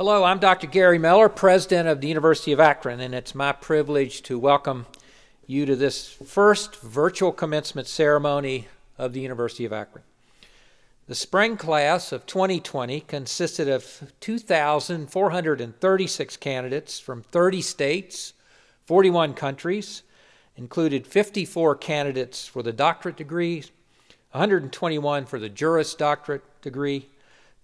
Hello, I'm Dr. Gary Miller, President of the University of Akron, and it's my privilege to welcome you to this first virtual commencement ceremony of the University of Akron. The spring class of 2020 consisted of 2,436 candidates from 30 states, 41 countries, included 54 candidates for the doctorate degree, 121 for the Juris Doctorate degree,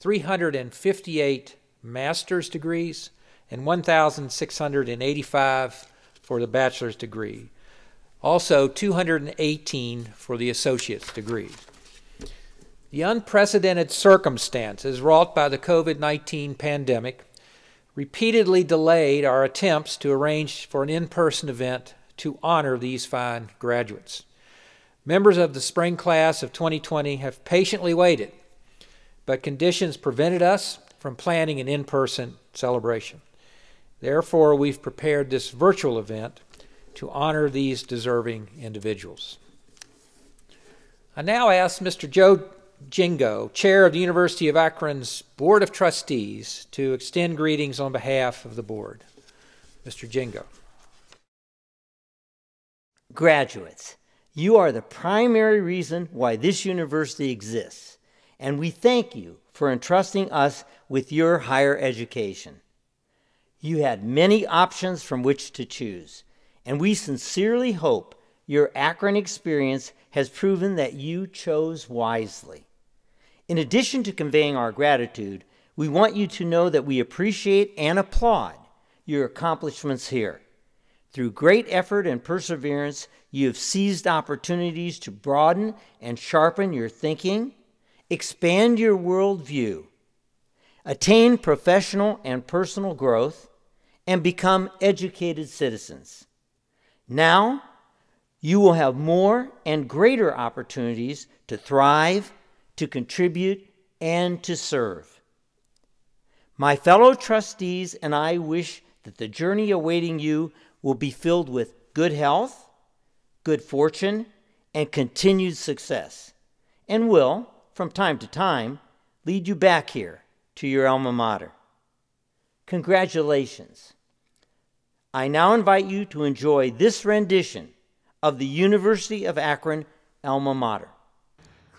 358 master's degrees, and 1,685 for the bachelor's degree. Also, 218 for the associate's degree. The unprecedented circumstances wrought by the COVID-19 pandemic repeatedly delayed our attempts to arrange for an in-person event to honor these fine graduates. Members of the spring class of 2020 have patiently waited, but conditions prevented us from planning an in-person celebration. Therefore, we've prepared this virtual event to honor these deserving individuals. I now ask Mr. Joe Jingo, Chair of the University of Akron's Board of Trustees, to extend greetings on behalf of the board. Mr. Jingo. Graduates, you are the primary reason why this university exists, and we thank you for entrusting us with your higher education. You had many options from which to choose, and we sincerely hope your Akron experience has proven that you chose wisely. In addition to conveying our gratitude, we want you to know that we appreciate and applaud your accomplishments here. Through great effort and perseverance, you have seized opportunities to broaden and sharpen your thinking, expand your worldview, attain professional and personal growth, and become educated citizens. Now, you will have more and greater opportunities to thrive, to contribute, and to serve. My fellow trustees and I wish that the journey awaiting you will be filled with good health, good fortune, and continued success, and will, from time to time, lead you back here to your alma mater. Congratulations. I now invite you to enjoy this rendition of the University of Akron alma mater.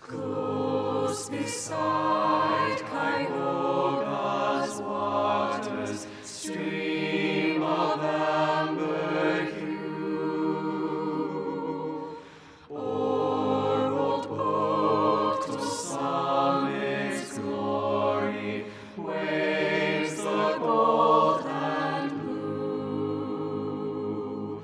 Close beside Cuyahoga's waters, stream of amber hue, o'er old boat to summit's glory, waves the gold and blue.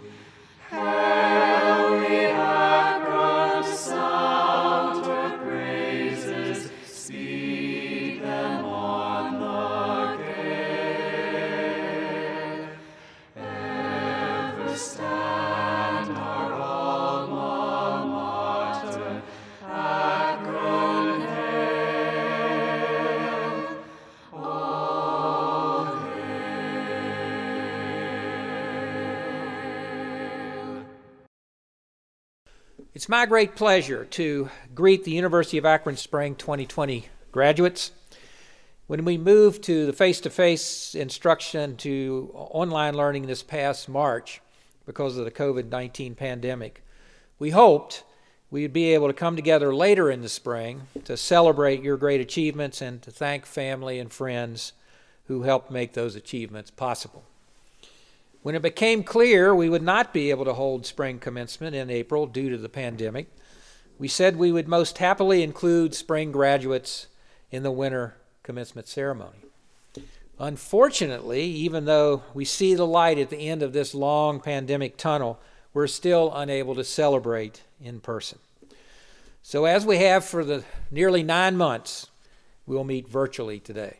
Hail the Akron sound her praises, speed them on the gale. Ever stand our alma mater, Akron hail, all hail. It's my great pleasure to greet the University of Akron Spring 2020 graduates. When we moved to the face-to-face instruction to online learning this past March because of the COVID-19 pandemic, we hoped we would be able to come together later in the spring to celebrate your great achievements and to thank family and friends who helped make those achievements possible. When it became clear we would not be able to hold spring commencement in April due to the pandemic, we said we would most happily include spring graduates in the winter commencement ceremony. Unfortunately, even though we see the light at the end of this long pandemic tunnel, we're still unable to celebrate in person. So as we have for the nearly 9 months, we'll meet virtually today.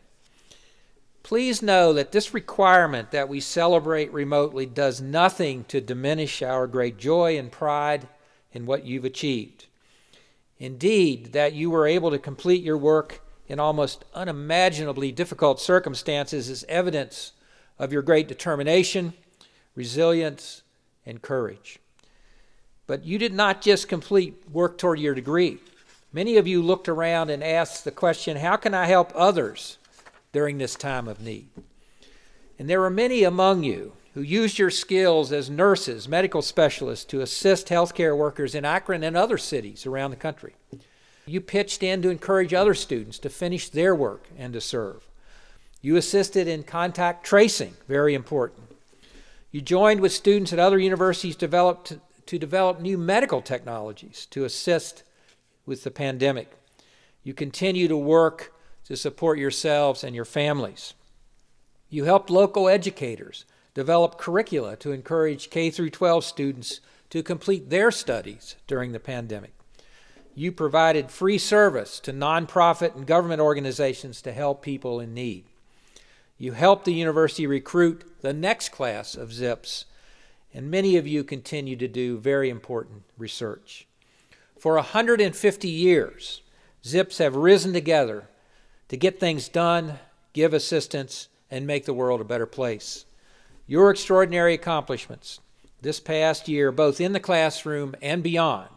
Please know that this requirement that we celebrate remotely does nothing to diminish our great joy and pride in what you've achieved. Indeed, that you were able to complete your work in almost unimaginably difficult circumstances is evidence of your great determination, resilience, and courage. But you did not just complete work toward your degree. Many of you looked around and asked the question, how can I help others during this time of need? And there are many among you who used your skills as nurses, medical specialists to assist healthcare workers in Akron and other cities around the country. You pitched in to encourage other students to finish their work and to serve. You assisted in contact tracing, very important. You joined with students at other universities to develop new medical technologies to assist with the pandemic. You continue to work to support yourselves and your families. You helped local educators develop curricula to encourage K-12 students to complete their studies during the pandemic. You provided free service to nonprofit and government organizations to help people in need. You helped the university recruit the next class of Zips, and many of you continue to do very important research. For 150 years, Zips have risen together to get things done, give assistance, and make the world a better place. Your extraordinary accomplishments this past year, both in the classroom and beyond,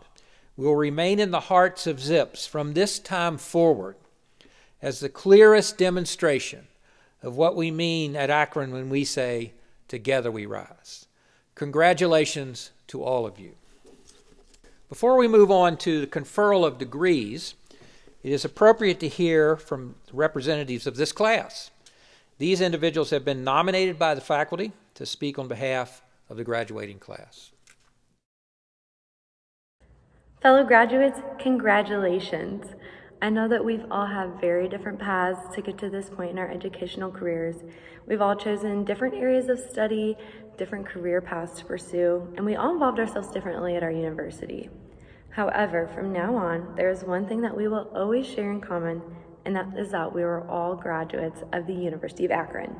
will remain in the hearts of Zips from this time forward as the clearest demonstration of what we mean at Akron when we say, "Together we rise." Congratulations to all of you. Before we move on to the conferral of degrees, it is appropriate to hear from representatives of this class. These individuals have been nominated by the faculty to speak on behalf of the graduating class. Fellow graduates, congratulations. I know that we've all had very different paths to get to this point in our educational careers. We've all chosen different areas of study, different career paths to pursue, and we all involved ourselves differently at our university. However, from now on, there is one thing that we will always share in common, and that is that we were all graduates of the University of Akron.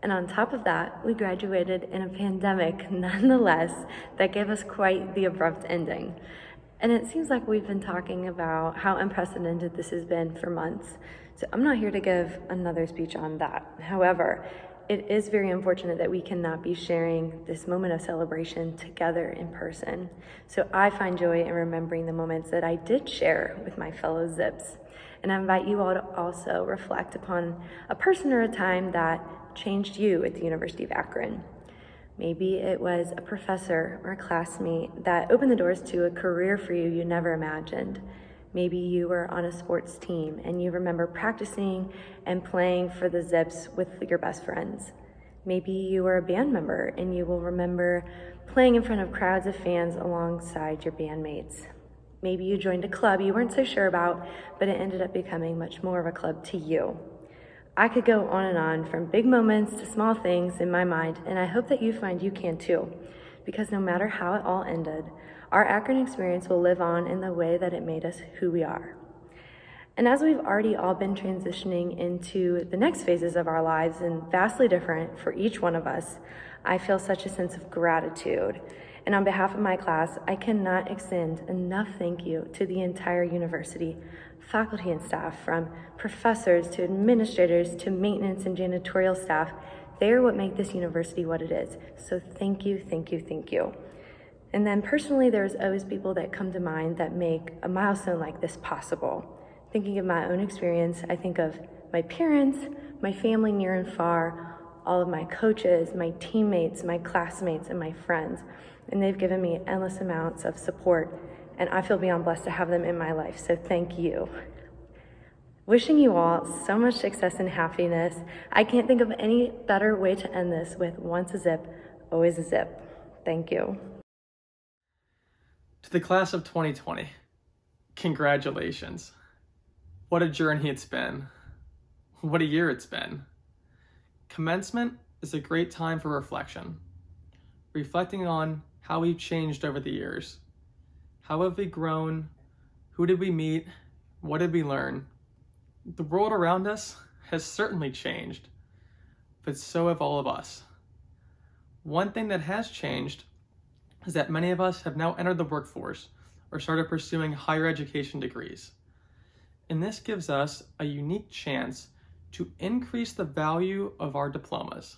And on top of that, we graduated in a pandemic nonetheless that gave us quite the abrupt ending. And it seems like we've been talking about how unprecedented this has been for months. So I'm not here to give another speech on that. However, it is very unfortunate that we cannot be sharing this moment of celebration together in person. So I find joy in remembering the moments that I did share with my fellow Zips. And I invite you all to also reflect upon a person or a time that changed you at the University of Akron. Maybe it was a professor or a classmate that opened the doors to a career for you never imagined. Maybe you were on a sports team and you remember practicing and playing for the Zips with your best friends. Maybe you were a band member and you will remember playing in front of crowds of fans alongside your bandmates. Maybe you joined a club you weren't so sure about, but it ended up becoming much more of a club to you. I could go on and on, from big moments to small things in my mind, and I hope that you find you can too, because no matter how it all ended, our Akron experience will live on in the way that it made us who we are. And as we've already all been transitioning into the next phases of our lives, and vastly different for each one of us, I feel such a sense of gratitude. And on behalf of my class, I cannot extend enough thank you to the entire university, faculty and staff, from professors to administrators to maintenance and janitorial staff. They are what make this university what it is. So thank you, thank you, thank you. And then personally, there's always people that come to mind that make a milestone like this possible. Thinking of my own experience, I think of my parents, my family near and far, all of my coaches, my teammates, my classmates, and my friends. And they've given me endless amounts of support, and I feel beyond blessed to have them in my life, so thank you. Wishing you all so much success and happiness. I can't think of any better way to end this with once a Zip, always a Zip. Thank you. To the class of 2020, congratulations. What a journey it's been. What a year it's been. Commencement is a great time for reflection. Reflecting on how we've changed over the years. How have we grown? Who did we meet? What did we learn? The world around us has certainly changed, but so have all of us. One thing that has changed is that many of us have now entered the workforce or started pursuing higher education degrees. And this gives us a unique chance to increase the value of our diplomas.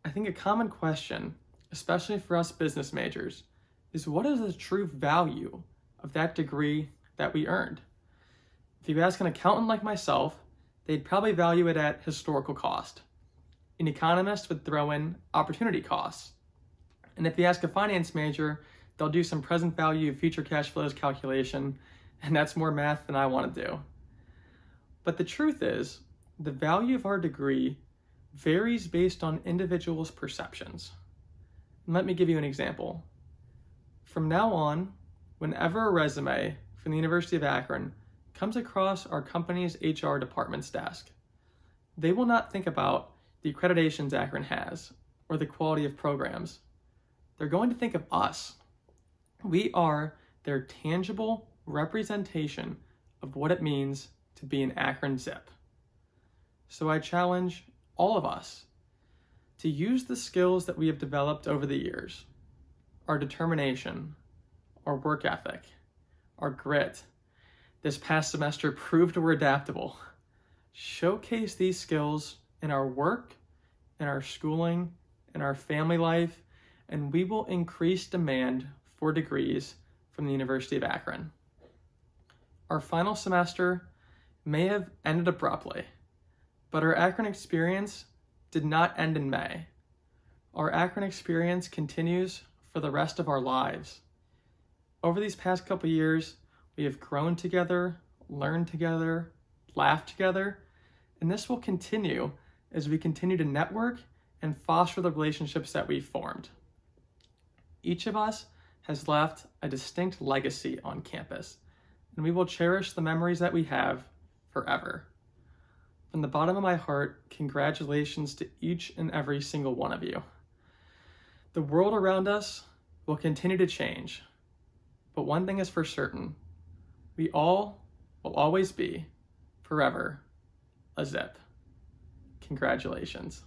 I think a common question, especially for us business majors, is what is the true value of that degree that we earned? If you ask an accountant like myself, they'd probably value it at historical cost. An economist would throw in opportunity costs. And if you ask a finance major, they'll do some present value future cash flows calculation, and that's more math than I want to do. But the truth is, the value of our degree varies based on individuals' perceptions. And let me give you an example. From now on, whenever a resume from the University of Akron comes across our company's HR department's desk, they will not think about the accreditations Akron has or the quality of programs. They're going to think of us. We are their tangible representation of what it means to be an Akron Zip. So I challenge all of us to use the skills that we have developed over the years, our determination, our work ethic, our grit. This past semester proved we're adaptable. Showcase these skills in our work, in our schooling, in our family life, and we will increase demand for degrees from the University of Akron. Our final semester may have ended abruptly, but our Akron experience did not end in May. Our Akron experience continues for the rest of our lives. Over these past couple years, we have grown together, learned together, laughed together, and this will continue as we continue to network and foster the relationships that we've formed. Each of us has left a distinct legacy on campus, and we will cherish the memories that we have forever. From the bottom of my heart, congratulations to each and every single one of you. The world around us will continue to change, but one thing is for certain, we all will always be, forever, a Zip. Congratulations.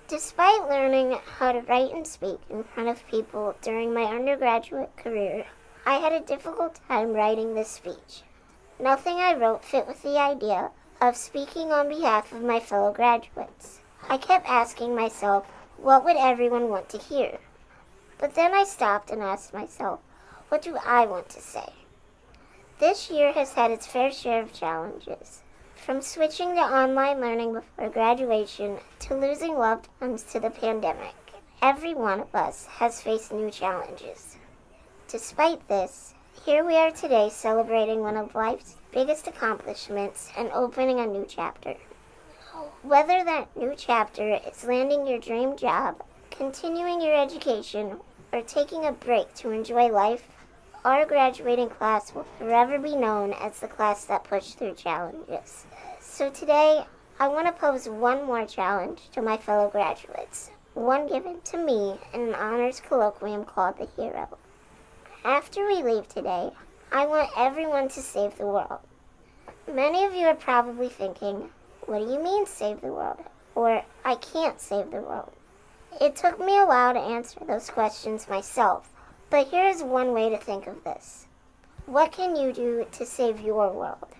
Despite learning how to write and speak in front of people during my undergraduate career, I had a difficult time writing this speech. Nothing I wrote fit with the idea of speaking on behalf of my fellow graduates. I kept asking myself, what would everyone want to hear? But then I stopped and asked myself, what do I want to say? This year has had its fair share of challenges. From switching to online learning before graduation to losing loved ones to the pandemic, every one of us has faced new challenges. Despite this, here we are today celebrating one of life's biggest accomplishments and opening a new chapter. Whether that new chapter is landing your dream job, continuing your education, or taking a break to enjoy life, our graduating class will forever be known as the class that pushed through challenges. So today, I want to pose one more challenge to my fellow graduates, one given to me in an honors colloquium called the Hero. After we leave today, I want everyone to save the world. Many of you are probably thinking, what do you mean save the world? Or, I can't save the world. It took me a while to answer those questions myself, but here is one way to think of this. What can you do to save your world?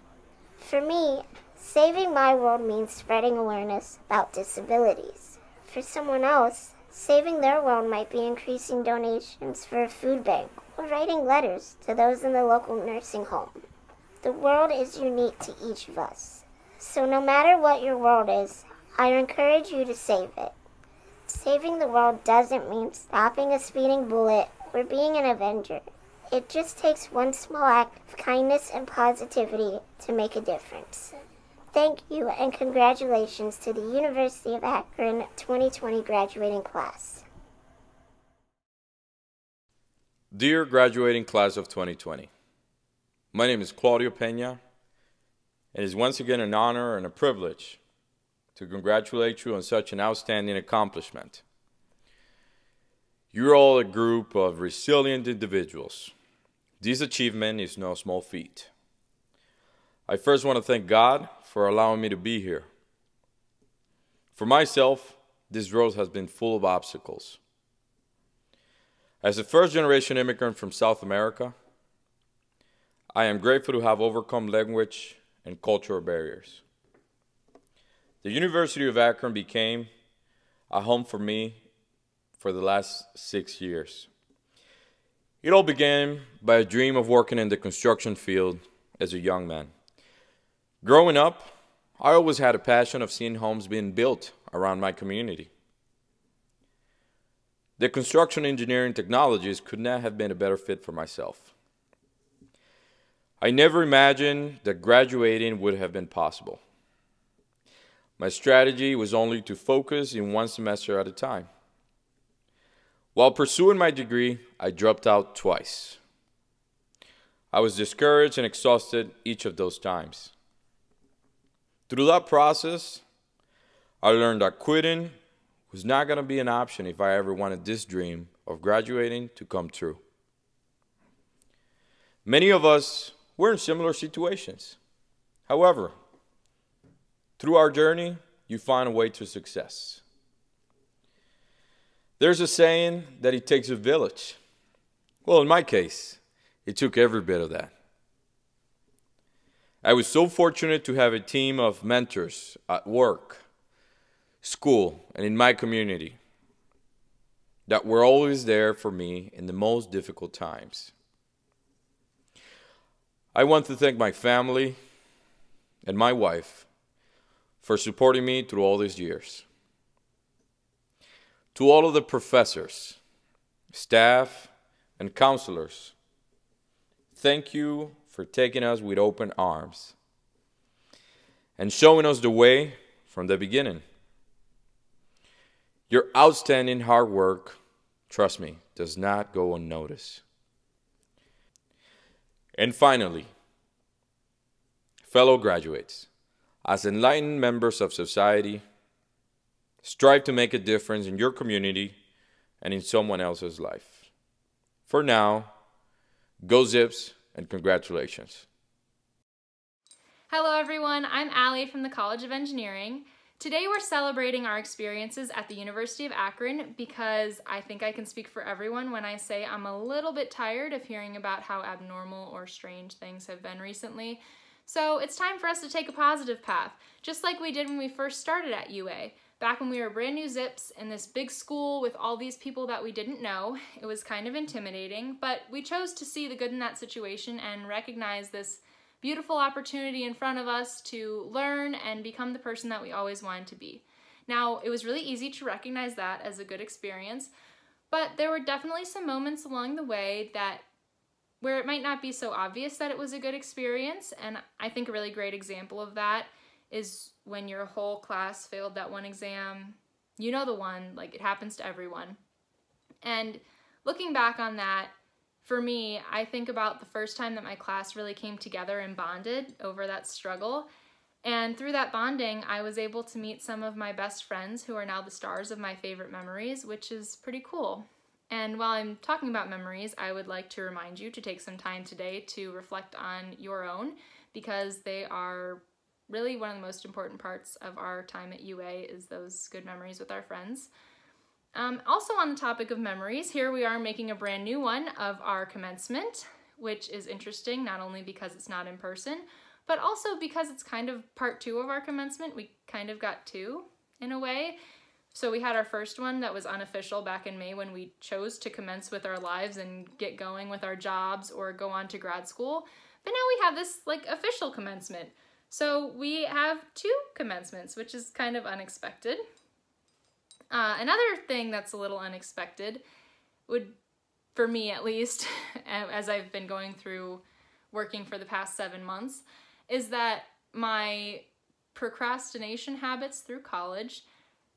For me, saving my world means spreading awareness about disabilities. For someone else, saving their world might be increasing donations for a food bank or writing letters to those in the local nursing home. The world is unique to each of us. So no matter what your world is, I encourage you to save it. Saving the world doesn't mean stopping a speeding bullet or being an Avenger. It just takes one small act of kindness and positivity to make a difference. Thank you and congratulations to the University of Akron 2020 graduating class. Dear graduating class of 2020, my name is Claudio Peña, and it is once again an honor and a privilege to congratulate you on such an outstanding accomplishment. You're all a group of resilient individuals. This achievement is no small feat. I first want to thank God for allowing me to be here. For myself, this road has been full of obstacles. As a first-generation immigrant from South America, I am grateful to have overcome language and cultural barriers. The University of Akron became a home for me for the last 6 years. It all began by a dream of working in the construction field as a young man. Growing up, I always had a passion of seeing homes being built around my community. The construction engineering technologies could not have been a better fit for myself. I never imagined that graduating would have been possible. My strategy was only to focus in one semester at a time. While pursuing my degree, I dropped out twice. I was discouraged and exhausted each of those times. Through that process, I learned that quitting was not going to be an option if I ever wanted this dream of graduating to come true. Many of us were in similar situations. However, through our journey, you find a way to success. There's a saying that it takes a village. Well, in my case, it took every bit of that. I was so fortunate to have a team of mentors at work, school, and in my community that were always there for me in the most difficult times. I want to thank my family and my wife for supporting me through all these years. To all of the professors, staff, and counselors, thank you for taking us with open arms and showing us the way from the beginning. Your outstanding hard work, trust me, does not go unnoticed. And finally, fellow graduates, as enlightened members of society, strive to make a difference in your community and in someone else's life. For now, go Zips and congratulations. Hello everyone, I'm Allie from the College of Engineering. Today we're celebrating our experiences at the University of Akron because I think I can speak for everyone when I say I'm a little bit tired of hearing about how abnormal or strange things have been recently. So it's time for us to take a positive path, just like we did when we first started at UA. Back when we were brand new Zips in this big school with all these people that we didn't know, it was kind of intimidating, but we chose to see the good in that situation and recognize this beautiful opportunity in front of us to learn and become the person that we always wanted to be. Now, it was really easy to recognize that as a good experience, but there were definitely some moments along the way where it might not be so obvious that it was a good experience, and I think a really great example of that is when your whole class failed that one exam. You know the one, like it happens to everyone. And looking back on that, for me, I think about the first time that my class really came together and bonded over that struggle. And through that bonding, I was able to meet some of my best friends who are now the stars of my favorite memories, which is pretty cool. And while I'm talking about memories, I would like to remind you to take some time today to reflect on your own, because they are really one of the most important parts of our time at UA is those good memories with our friends. Also on the topic of memories, here we are making a brand new one of our commencement, which is interesting not only because it's not in person, but also because it's kind of part 2 of our commencement. We kind of got 2 in a way. So we had our first one that was unofficial back in May when we chose to commence with our lives and get going with our jobs or go on to grad school. But now we have this like official commencement. So we have 2 commencements, which is kind of unexpected. Another thing that's a little unexpected would, for me at least, as I've been going through working for the past 7 months, is that my procrastination habits through college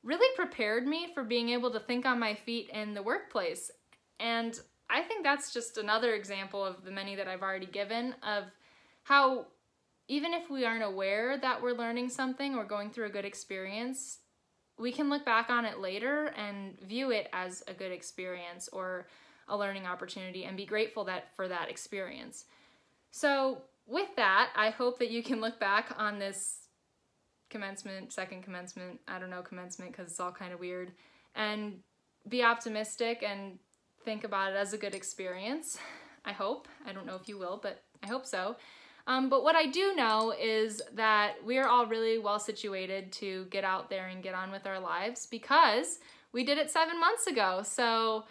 really prepared me for being able to think on my feet in the workplace. And I think that's just another example of the many that I've already given of how even if we aren't aware that we're learning something or going through a good experience, we can look back on it later and view it as a good experience or a learning opportunity and be grateful for that experience. So with that, I hope that you can look back on this commencement, second commencement, I don't know, commencement because it's all kind of weird, and be optimistic and think about it as a good experience. I hope. I don't know if you will, but I hope so. But what I do know is that we're all really well situated to get out there and get on with our lives because we did it 7 months ago. So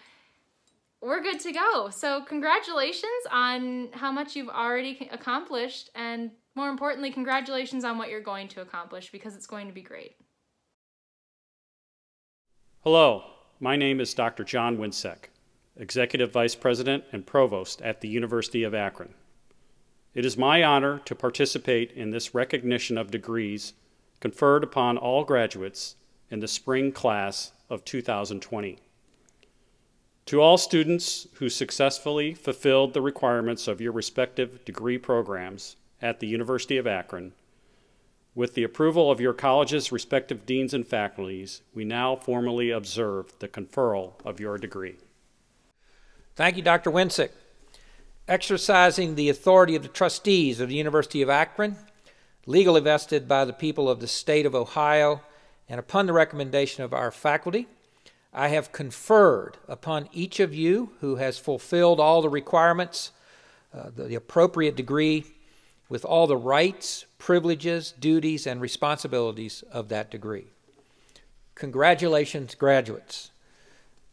we're good to go. So congratulations on how much you've already accomplished, and More importantly, congratulations on what you're going to accomplish, because it's going to be great. Hello, my name is Dr. John Winsek, Executive Vice President and Provost at the University of Akron. It is my honor to participate in this recognition of degrees conferred upon all graduates in the spring class of 2020. To all students who successfully fulfilled the requirements of your respective degree programs at the University of Akron, with the approval of your college's respective deans and faculties, we now formally observe the conferral of your degree. Thank you, Dr. Winsek. Exercising the authority of the trustees of the University of Akron, legally vested by the people of the state of Ohio, and upon the recommendation of our faculty, I have conferred upon each of you who has fulfilled all the requirements, the appropriate degree, with all the rights, privileges, duties, and responsibilities of that degree. Congratulations, graduates.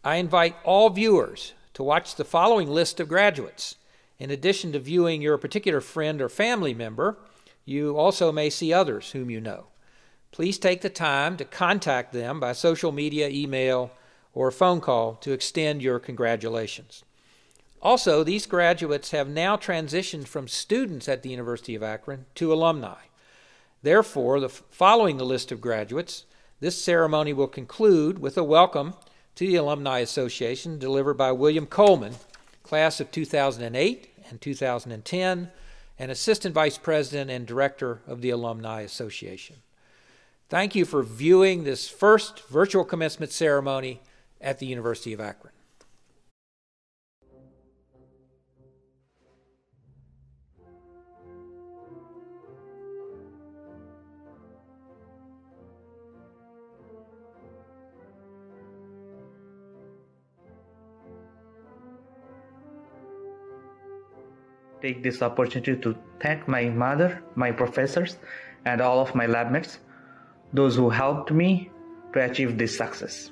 I invite all viewers to watch the following list of graduates. In addition to viewing your particular friend or family member, you also may see others whom you know. Please take the time to contact them by social media, email, or phone call to extend your congratulations. Also, these graduates have now transitioned from students at the University of Akron to alumni. Therefore, following the list of graduates, this ceremony will conclude with a welcome to the Alumni Association delivered by William Coleman, class of 2008 and 2010, and Assistant Vice President and Director of the Alumni Association. Thank you for viewing this first virtual commencement ceremony at the University of Akron. Take this opportunity to thank my mother, my professors, and all of my lab mates, those who helped me to achieve this success.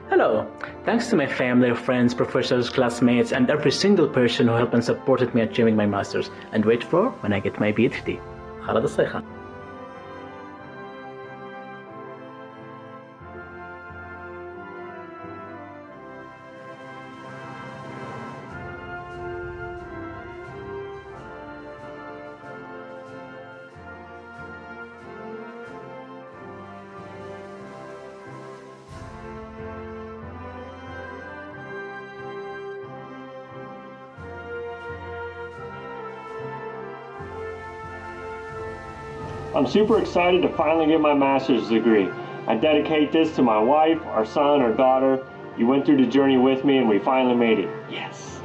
Hello. Thanks to my family, friends, professors, classmates, and every single person who helped and supported me achieving my master's, and wait for when I get my PhD. Khaled Al-Saykhan. I'm super excited to finally get my master's degree. I dedicate this to my wife, our son, our daughter. You went through the journey with me and we finally made it. Yes!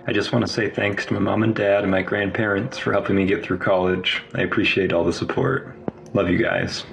I just want to say thanks to my mom and dad and my grandparents for helping me get through college. I appreciate all the support. Love you guys.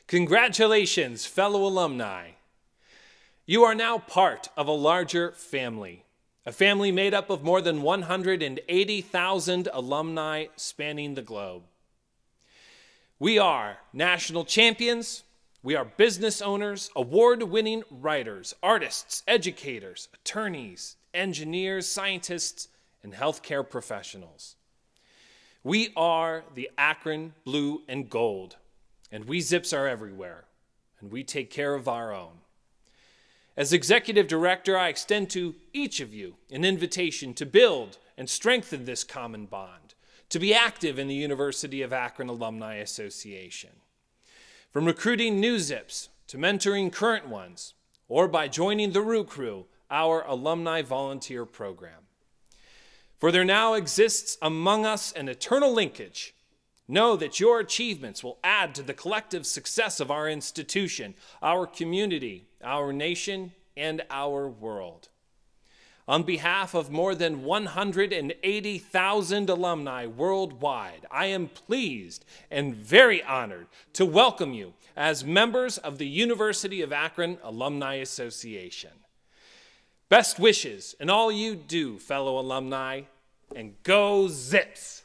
Congratulations, fellow alumni. You are now part of a larger family, a family made up of more than 180,000 alumni spanning the globe. We are national champions, we are business owners, award-winning writers, artists, educators, attorneys, engineers, scientists, and healthcare professionals. We are the Akron Blue and Gold, and we Zips are everywhere, and we take care of our own. As Executive Director, I extend to each of you an invitation to build and strengthen this common bond, to be active in the University of Akron Alumni Association. From recruiting new Zips to mentoring current ones, or by joining the Roo Crew, our alumni volunteer program. For there now exists among us an eternal linkage. Know that your achievements will add to the collective success of our institution, our community, our nation, and our world. On behalf of more than 180,000 alumni worldwide, I am pleased and very honored to welcome you as members of the University of Akron Alumni Association. Best wishes in all you do, fellow alumni, and go Zips!